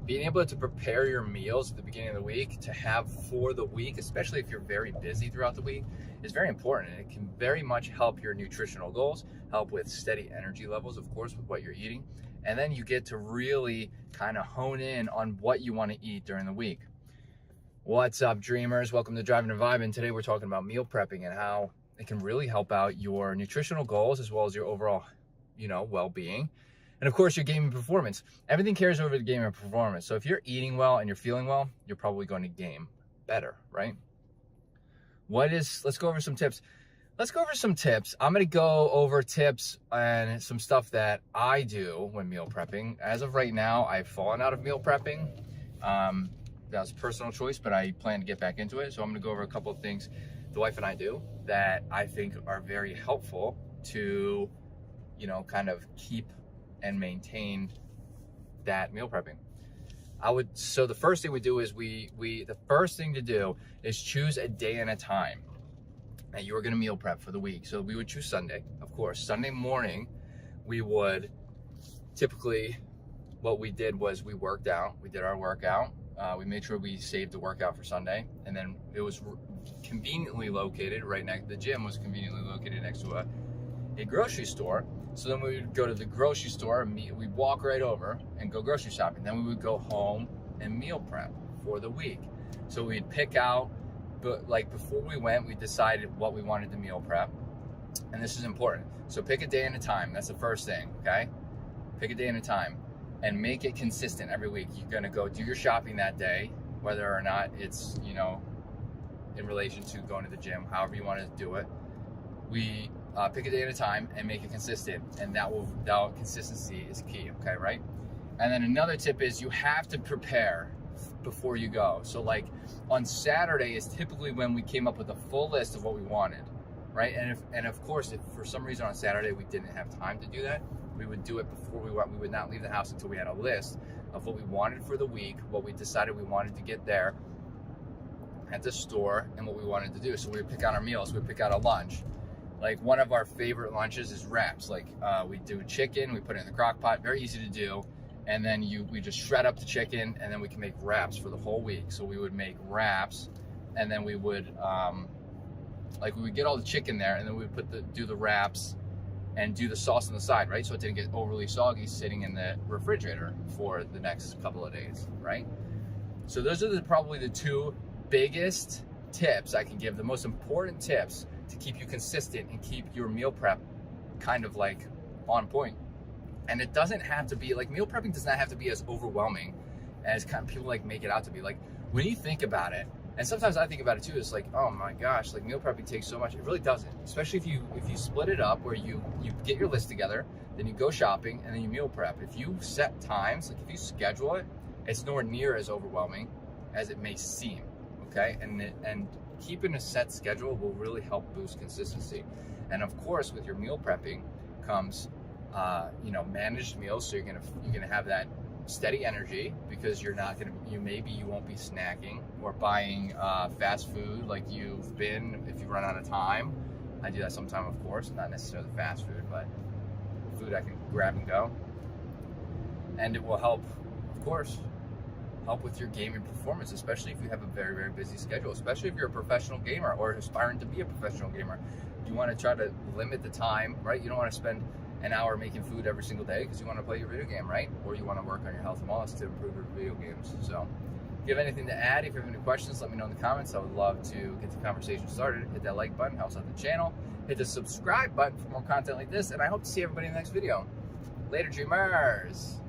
being able to prepare your meals at the beginning of the week to have for the week, especially if you're very busy throughout the week, is very important. And it can very much help your nutritional goals, help with steady energy levels, of course, with what you're eating. And then you get to really kind of hone in on what you want to eat during the week. What's up, dreamers? Welcome to Driving and Vibing. Today we're talking about meal prepping and how it can really help out your nutritional goals as well as your overall, well-being. And of course, your gaming performance. Everything carries over to gaming performance. So if you're eating well and you're feeling well, you're probably going to game better, right? Let's go over some tips. I'm going to go over tips and some stuff that I do when meal prepping. As of right now, I've fallen out of meal prepping. That was a personal choice, but I plan to get back into it. So I'm going to go over a couple of things the wife and I do that I think are very helpful to, kind of keep and maintain that meal prepping. So the first thing we do is the first thing to do is choose a day and a time that you are going to meal prep for the week. So we would choose Sunday, of course. Sunday morning, we would typically, what we did was we worked out. We did our workout. We made sure we saved the workout for Sunday, and then it was conveniently located right next. The gym was conveniently located next to a grocery store. So then we would go to the grocery store, we'd walk right over and go grocery shopping. Then we would go home and meal prep for the week. So we'd pick out, but like before we went, we decided what we wanted to meal prep. And this is important. So pick a day and a time. That's the first thing, okay? Pick a day and a time and make it consistent every week. You're gonna go do your shopping that day, whether or not it's, in relation to going to the gym, however you want to do it. We pick a day at a time and make it consistent, and that consistency is key, okay, right? And then another tip is you have to prepare before you go. So like on Saturday is typically when we came up with a full list of what we wanted, right? And of course, if for some reason on Saturday we didn't have time to do that, we would do it before we went. We would not leave the house until we had a list of what we wanted for the week, what we decided we wanted to get there at the store, and what we wanted to do. So we would pick out our meals, we would pick out a lunch. Like one of our favorite lunches is wraps. Like we do chicken, we put it in the crock pot, very easy to do. And then we just shred up the chicken, and then we can make wraps for the whole week. So we would make wraps, and then we would, we would get all the chicken there, and then we would do the wraps and do the sauce on the side, right? So it didn't get overly soggy sitting in the refrigerator for the next couple of days, right? So those are probably the two biggest tips I can give, the most important tips to keep you consistent and keep your meal prep kind of like on point. And it doesn't have to be, like, meal prepping does not have to be as overwhelming as kind of people like make it out to be. Like when you think about it, and sometimes I think about it too, it's like, oh my gosh, like meal prepping takes so much. It really doesn't, especially if you split it up where you get your list together, then you go shopping, and then you meal prep. If you set times, like if you schedule it, it's nowhere near as overwhelming as it may seem, okay? And keeping a set schedule will really help boost consistency. And of course, with your meal prepping comes, managed meals. So you're gonna have that steady energy, because you won't be snacking or buying fast food like you've been if you run out of time. I do that sometime, of course, not necessarily fast food, but food I can grab and go. And it will help, of course, with your gaming performance, especially if you have a very, very busy schedule, especially if you're a professional gamer or aspiring to be a professional gamer. You want to try to limit the time, right? You don't want to spend an hour making food every single day because you want to play your video game, right? Or you want to work on your health and wellness to improve your video games. So if you have anything to add, if you have any questions, let me know in the comments. I would love to get the conversation started. Hit that like button, helps out the channel. Hit the subscribe button for more content like this, and I hope to see everybody in the next video. Later, dreamers.